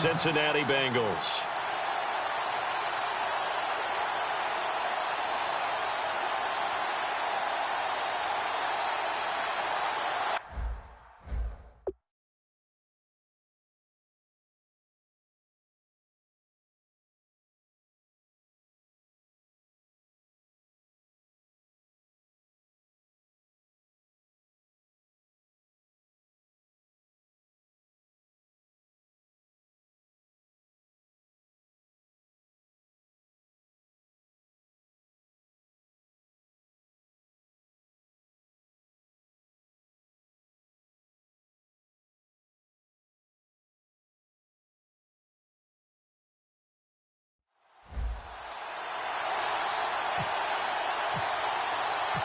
Cincinnati Bengals.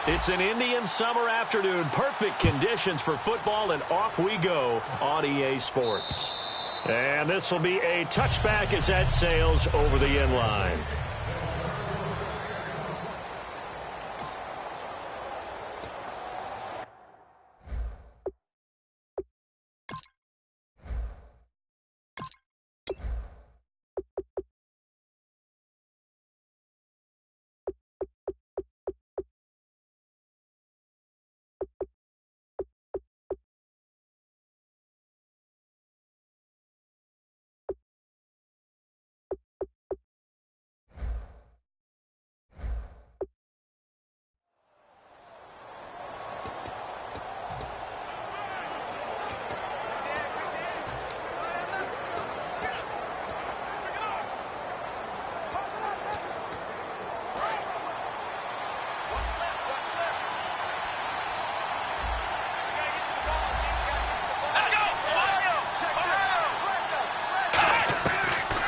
It's an Indian summer afternoon. Perfect conditions for football, and off we go on EA Sports. And this will be a touchback as that sails over the end line.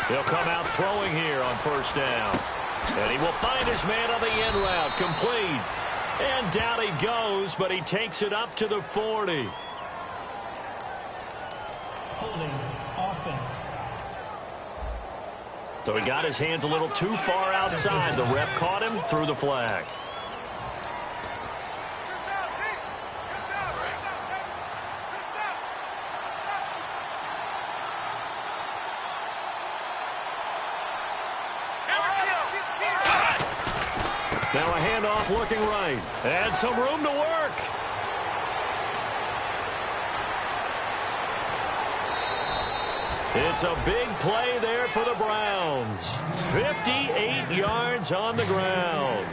He'll come out throwing here on first down. And he will find his man on the end route. Complete. And down he goes, but he takes it up to the 40. Holding offense. So he got his hands a little too far outside. The ref caught him, threw the flag. Now a handoff looking right. And some room to work. It's a big play there for the Browns. 58 yards on the ground.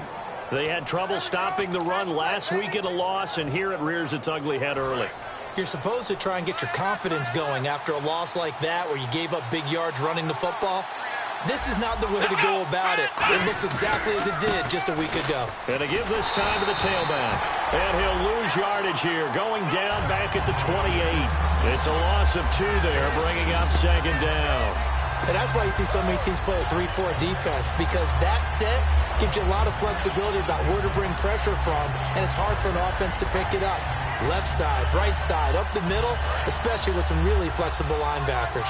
They had trouble stopping the run last week in a loss, and here it rears its ugly head early. You're supposed to try and get your confidence going after a loss like that where you gave up big yards running the football. This is not the way to go about it. It looks exactly as it did just a week ago. And to give this time to the tailback. And he'll lose yardage here, going down back at the 28. It's a loss of 2 there, bringing up second down. And that's why you see so many teams play a 3-4 defense, because that set gives you a lot of flexibility about where to bring pressure from, and it's hard for an offense to pick it up. Left side, right side, up the middle, especially with some really flexible linebackers.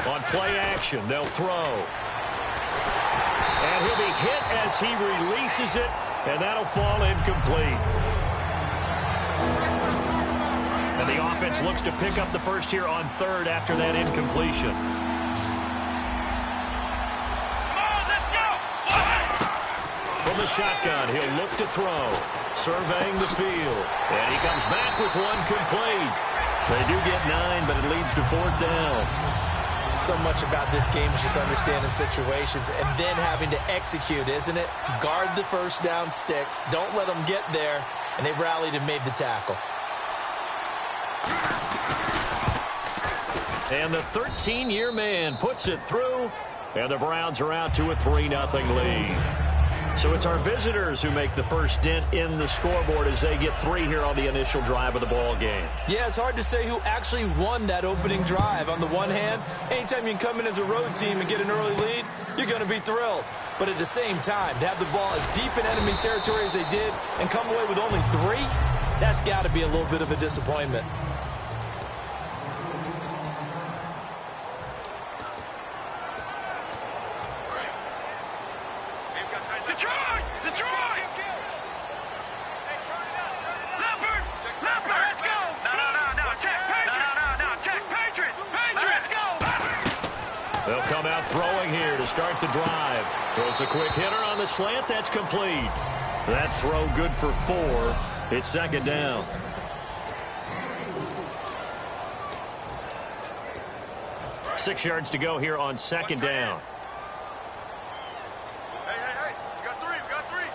On play action, they'll throw. And he'll be hit as he releases it, and that'll fall incomplete. And the offense looks to pick up the first here on third after that incompletion. From the shotgun, he'll look to throw. Surveying the field. And he comes back with one complete. They do get 9, but it leads to 4th down. So much about this game is just understanding situations and then having to execute, isn't it? Guard the first down sticks. Don't let them get there. And they rallied and made the tackle. And the 13-year man puts it through. And the Browns are out to a 3-0 lead. So it's our visitors who make the first dent in the scoreboard as they get 3 here on the initial drive of the ball game. Yeah, it's hard to say who actually won that opening drive. On the one hand, anytime you can come in as a road team and get an early lead, you're going to be thrilled. But at the same time, to have the ball as deep in enemy territory as they did and come away with only 3, that's got to be a little bit of a disappointment. come out throwing here to start the drive. Throws a quick hitter on the slant. That's complete. That throw good for 4. It's second down. Six yards to go here on second down. Hey, we got three.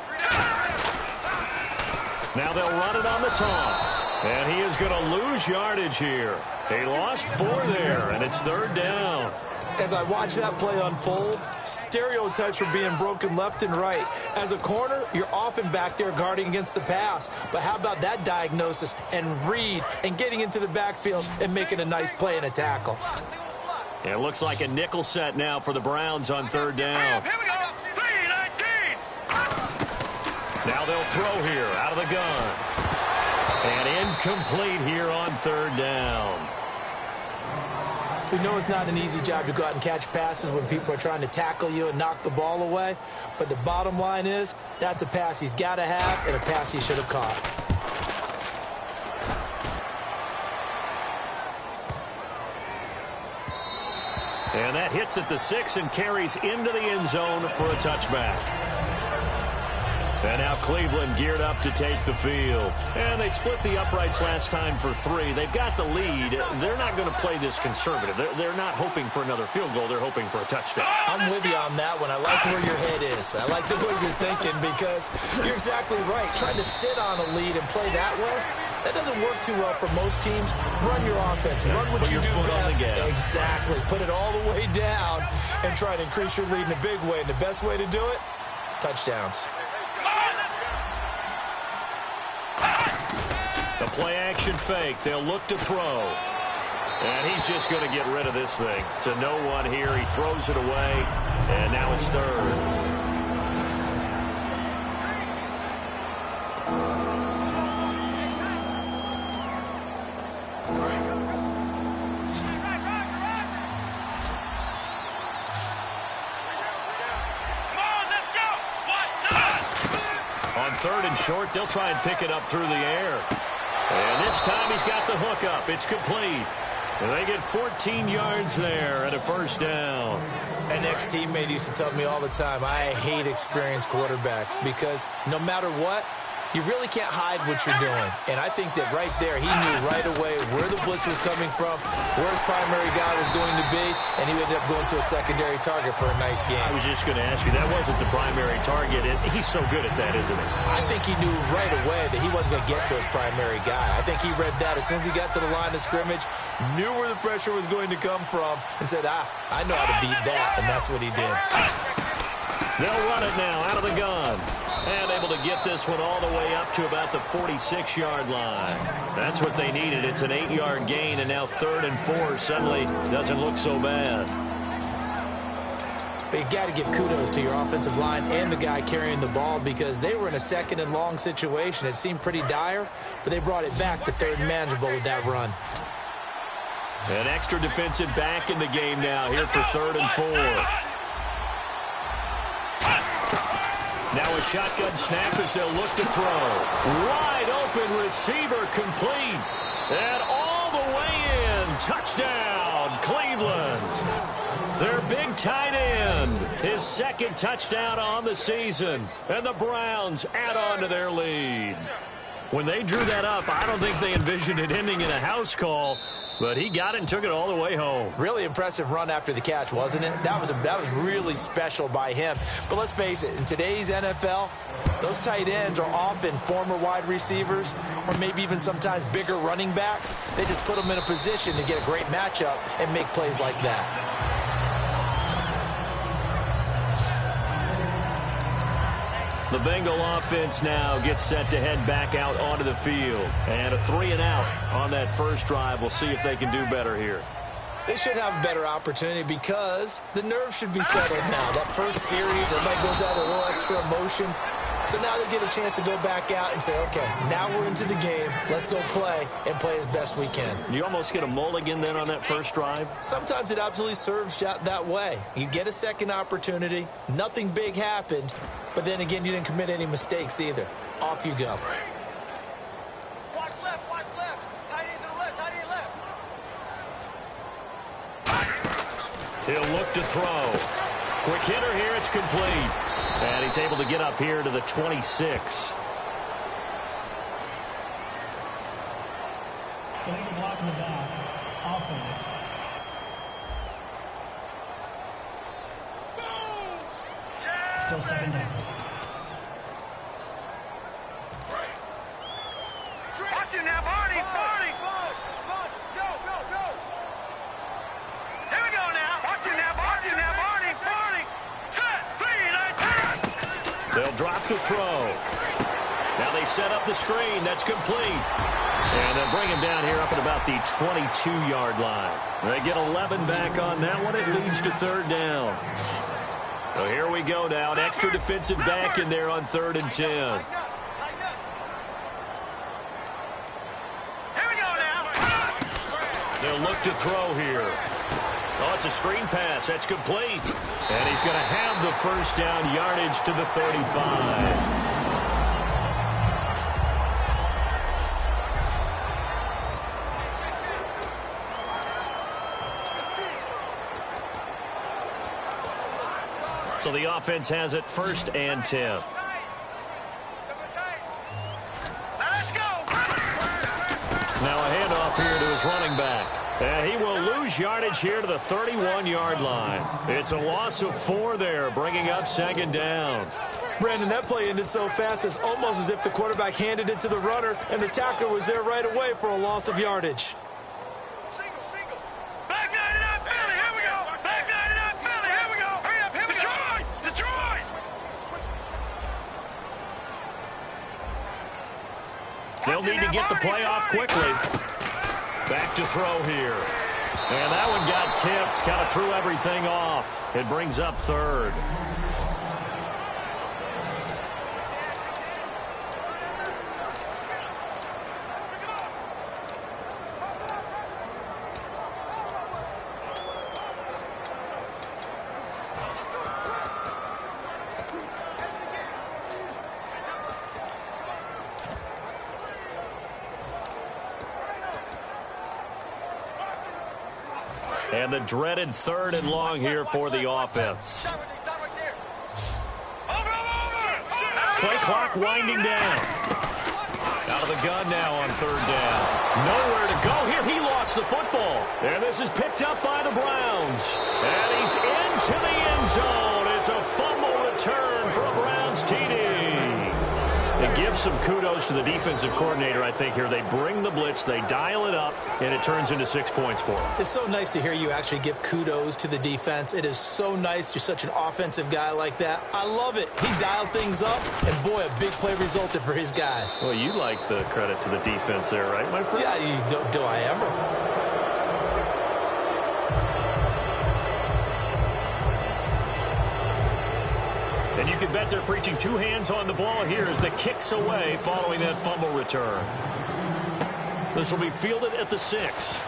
Now they'll run it on the toss. And he is going to lose yardage here. He lost 4 there, and it's third down. As I watch that play unfold, stereotypes are being broken left and right. As a corner, you're often back there guarding against the pass. But how about that diagnosis and read and getting into the backfield and making a nice play and a tackle? It looks like a nickel set now for the Browns on third down. Here we go. 3-19. Now they'll throw here out of the gun. And incomplete here on third down. We know it's not an easy job to go out and catch passes when people are trying to tackle you and knock the ball away. But the bottom line is, that's a pass he's got to have and a pass he should have caught. And that hits at the 6 and carries into the end zone for a touchback. And now Cleveland geared up to take the field. And they split the uprights last time for 3. They've got the lead. They're not going to play this conservative. They're not hoping for another field goal. They're hoping for a touchdown. I'm with you on that one. I like where your head is. I like the way you're thinking because you're exactly right. Trying to sit on a lead and play that way, that doesn't work too well for most teams. Run your offense. Run what you do best. Exactly. Put it all the way down and try to increase your lead in a big way. And the best way to do it, touchdowns. The play-action fake. They'll look to throw. And he's just going to get rid of this thing. To no one here. He throws it away. And now it's third. On third and short, they'll try and pick it up through the air. And this time he's got the hook up. It's complete. And they get 14 yards there and a first down. An ex-teammate used to tell me all the time, I hate experienced quarterbacks because no matter what, you really can't hide what you're doing. And I think that right there, he knew right away where the blitz was coming from, where his primary guy was going to be, and he ended up going to a secondary target for a nice game. I was just going to ask you, that wasn't the primary target. He's so good at that, isn't he? I think he knew right away that he wasn't going to get to his primary guy. I think he read that as soon as he got to the line of scrimmage, knew where the pressure was going to come from, and said, I know how to beat that, and that's what he did. They'll run it now out of the gun. And able to get this one all the way up to about the 46-yard line. That's what they needed. It's an 8-yard gain, and now 3rd and 4 suddenly doesn't look so bad. But you got to give kudos to your offensive line and the guy carrying the ball because they were in a 2nd and long situation. It seemed pretty dire, but they brought it back to 3rd and manageable with that run. An extra defensive back in the game now here for 3rd and 4. Now a shotgun snap as they'll look to throw. Wide open receiver complete. And all the way in. Touchdown, Cleveland. Their big tight end. His 2nd touchdown on the season. And the Browns add on to their lead. When they drew that up, I don't think they envisioned it ending in a house call. But he got it and took it all the way home. Really impressive run after the catch, wasn't it? That was really special by him. But let's face it, in today's NFL, those tight ends are often former wide receivers or maybe even sometimes bigger running backs. They just put them in a position to get a great matchup and make plays like that. The Bengal offense now gets set to head back out onto the field. And a 3-and-out on that first drive. We'll see if they can do better here. They should have a better opportunity because the nerves should be settled now. That first series, everybody goes out a little extra emotion. So now they get a chance to go back out and say, okay, now we're into the game. Let's go play and play as best we can. You almost get a mulligan then on that first drive? Sometimes it absolutely serves that way. You get a second opportunity. Nothing big happened. But then again, you didn't commit any mistakes either. Off you go. Watch left. Tight end to the left, tight end left. He'll look to throw. Quick hitter here. It's complete. And he's able to get up here to the 26. Illegal block in the back. Offense. Still second down. Watch him now, Barney. Barney. Go, go, go. Here we go now. Watch him now, Barney. Barney. Set. 3, 19. They'll drop to throw. Now they set up the screen. That's complete. And they'll bring him down here up at about the 22-yard line. They get 11 back on that one. It leads to third down. So here we go now. An extra defensive back in there on 3rd and 10. Here we go now. They'll look to throw here. Oh, it's a screen pass. That's complete. And he's going to have the first down, yardage to the 35. So the offense has it 1st and 10. Let's go. Now a handoff here to his running back. And he will lose yardage here to the 31-yard line. It's a loss of 4 there, bringing up 2nd down. Brandon, that play ended so fast, it's almost as if the quarterback handed it to the runner, and the tackler was there right away for a loss of yardage. Back 99 Philly. Here we go. Back 99 Philly. Here we go. Hurry up. Here we go. Detroit. They'll need to get the play off quickly. Back to throw here. And that one got tipped. Kind of threw everything off. It brings up 3rd. And the dreaded 3rd and long here for the offense. Play clock winding down. Out of the gun now on 3rd down. Nowhere to go here. He lost the football. And this is picked up by the Browns. And he's into the end zone. It's a fumble return for a Browns TD. It gives some kudos to the defensive coordinator, I think, here. They bring the blitz, they dial it up, and it turns into 6 points for them. It's so nice to hear you actually give kudos to the defense. It is so nice. You're such an offensive guy like that. I love it. He dialed things up, and boy, a big play resulted for his guys. Well, you like the credit to the defense there, right, my friend? Yeah, do I ever? And you can bet they're preaching 2 hands on the ball here as the kick's away following that fumble return. This will be fielded at the 6.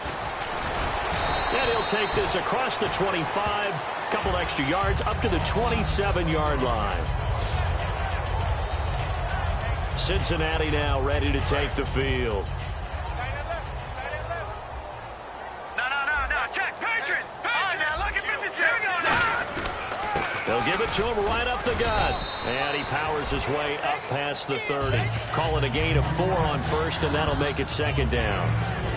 And he'll take this across the 25, couple extra yards up to the 27-yard line. Cincinnati now ready to take the field. No. Check. Patriot. Now look at 56. Here we go now. They'll give it to him right up the gut. And he powers his way up past the 30. Call it a gain of 4 on 1st, and that'll make it 2nd down.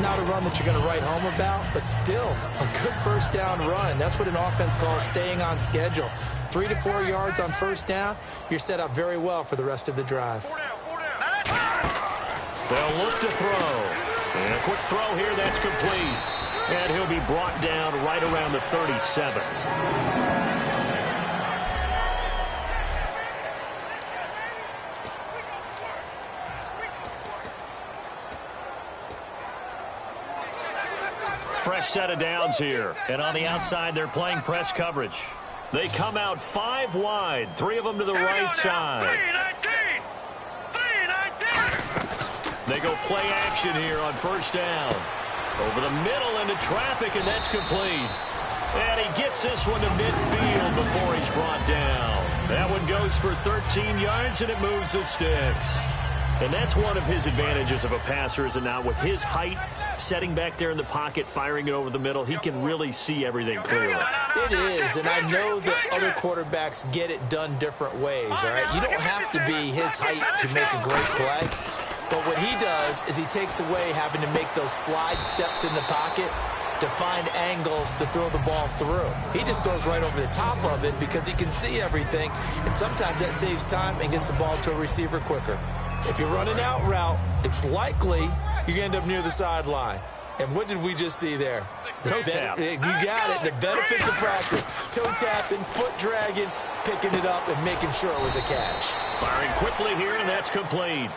Not a run that you're going to write home about, but still a good 1st down run. That's what an offense calls staying on schedule. 3 to 4 yards on 1st down, you're set up very well for the rest of the drive. 4 down. They'll look to throw. And a quick throw here, that's complete. And he'll be brought down right around the 37. Fresh set of downs here. And on the outside, they're playing press coverage. They come out 5 wide, 3 of them to the right side. 3-19. They go play action here on 1st down. Over the middle into traffic, and that's complete. And he gets this one to midfield before he's brought down. That one goes for 13 yards, and it moves the sticks. And that's one of his advantages of a passer, is it not? With his height, setting back there in the pocket, firing it over the middle, he can really see everything clearly. It is, and I know that other quarterbacks get it done different ways, all right? You don't have to be his height to make a great play, but what he does is he takes away having to make those slide steps in the pocket to find angles to throw the ball through. He just throws right over the top of it because he can see everything, and sometimes that saves time and gets the ball to a receiver quicker. If you're running out route, it's likely you're going to end up near the sideline. And what did we just see there? Toe tap. You got it. The benefits of practice. Toe tapping, foot dragging, picking it up, and making sure it was a catch. Firing quickly here, and that's complete.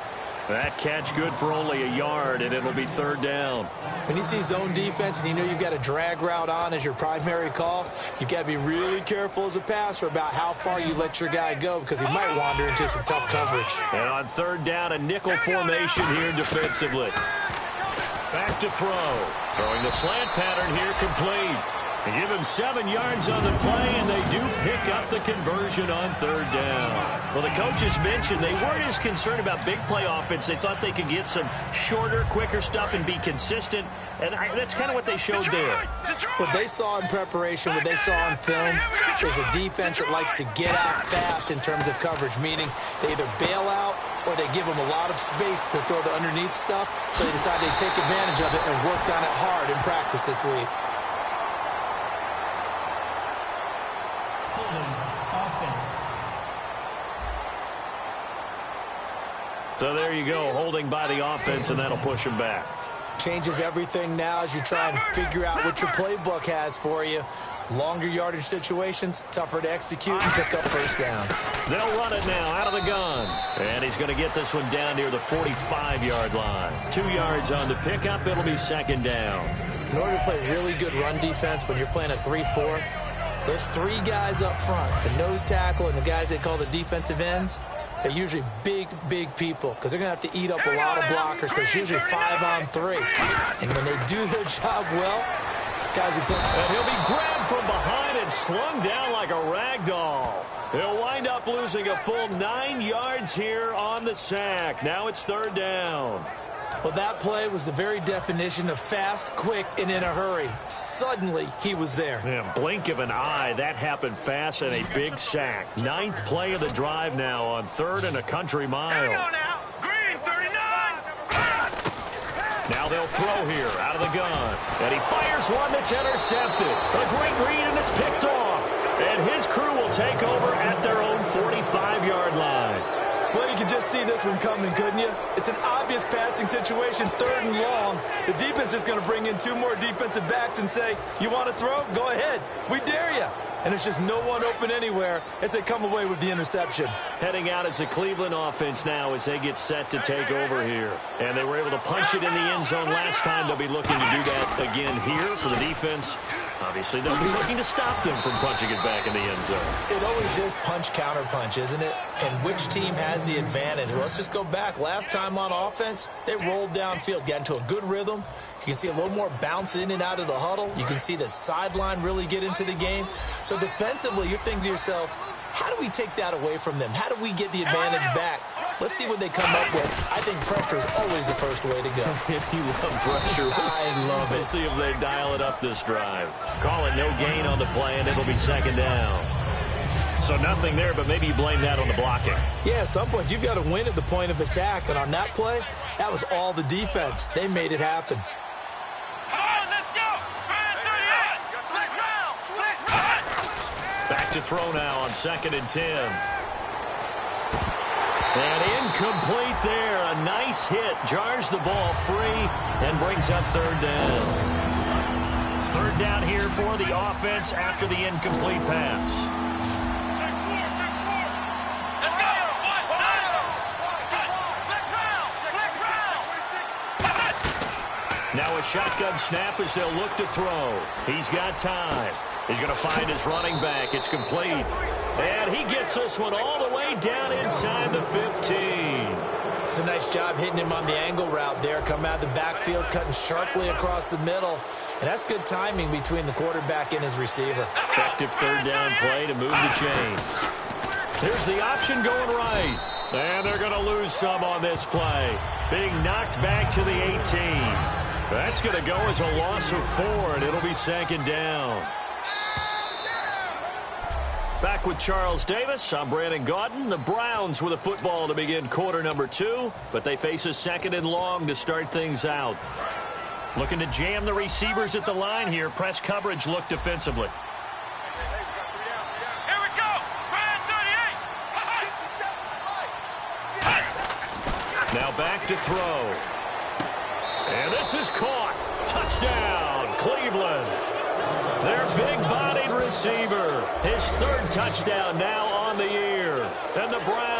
That catch good for only a yard, and it'll be third down. When you see zone defense and you know you've got a drag route on as your primary call, you've got to be really careful as a passer about how far you let your guy go because he might wander into some tough coverage. And on third down, a nickel formation here defensively. Back to throw. Throwing the slant pattern here complete. They give him 7 yards on the play, and they do pick up the conversion on third down. Well, the coaches mentioned they weren't as concerned about big play offense. They thought they could get some shorter, quicker stuff and be consistent, and that's kind of what they showed there. What they saw in preparation, what they saw in film, is a defense that likes to get out fast in terms of coverage, meaning they either bail out or they give them a lot of space to throw the underneath stuff, so they decided to take advantage of it and worked on it hard in practice this week. So there you go, holding by the offense, and that'll push him back. Changes everything now as you try and figure out what your playbook has for you. Longer yardage situations, tougher to execute and pick up first downs. They'll run it now out of the gun. And he's going to get this one down near the 45-yard line. 2 yards on the pickup, it'll be second down. In order to play really good run defense when you're playing a 3-4, those 3 guys up front, the nose tackle and the guys they call the defensive ends, they're usually big people because they're going to have to eat up a lot of blockers because it's usually 5-on-3. And when they do their job well, guys who play. And he'll be grabbed from behind and slung down like a rag doll. He'll wind up losing a full 9 yards here on the sack. Now it's third down. Well, that play was the very definition of fast, quick, and in a hurry. Suddenly, he was there. Yeah, blink of an eye. That happened fast and a big sack. 9th play of the drive now on third and a country mile. Here we go now. Green, 39. Now they'll throw here out of the gun. And he fires one that's intercepted. A great read, and it's picked off. And his crew will take over at their own 45-yard line. Well, you can just see this one coming, couldn't you? It's an obvious passing situation, third and long. The defense is going to bring in 2 more defensive backs and say, you want to throw? Go ahead. We dare you. And there's just no one open anywhere as they come away with the interception. Heading out as a Cleveland offense now as they get set to take over here. And they were able to punch it in the end zone last time. They'll be looking to do that again here for the defense. Obviously, they'll be looking to stop them from punching it back in the end zone. It always is punch-counter-punch, isn't it? And which team has the advantage? Well, let's just go back. Last time on offense, they rolled downfield, got into a good rhythm. You can see a little more bounce in and out of the huddle. You can see the sideline really get into the game. So defensively, you're thinking to yourself, how do we take that away from them? How do we get the advantage back? Let's see what they come up with. I think pressure is always the first way to go. If you love pressure, I love it. We'll see if they dial it up this drive. Call it no gain on the play, and it'll be second down. So nothing there, but maybe you blame that on the blocking. Yeah, at some point, you've got to win at the point of attack. And on that play, that was all the defense. They made it happen. Back to throw now on 2nd and 10. And incomplete there. A nice hit. Jars the ball free and brings up third down. Third down here for the offense after the incomplete pass. Now a shotgun snap as they'll look to throw. He's got time. He's going to find his running back. It's complete. And he gets this one all the way down inside the 15. It's a nice job hitting him on the angle route there. Come out of the backfield, cutting sharply across the middle. And that's good timing between the quarterback and his receiver. Effective third down play to move the chains. Here's the option going right. And they're going to lose some on this play. Being knocked back to the 18. That's going to go as a loss of 4, and it'll be second down. back with Charles Davis. I'm Brandon Gaudin. The Browns with a football to begin quarter number 2, but they face a 2nd and long to start things out. Looking to jam the receivers at the line here. Press coverage look defensively. Here we go. Brand 38. Now back to throw. And this is caught. Touchdown, Cleveland. Their big-bodied receiver. His 3rd touchdown now on the year. And the Browns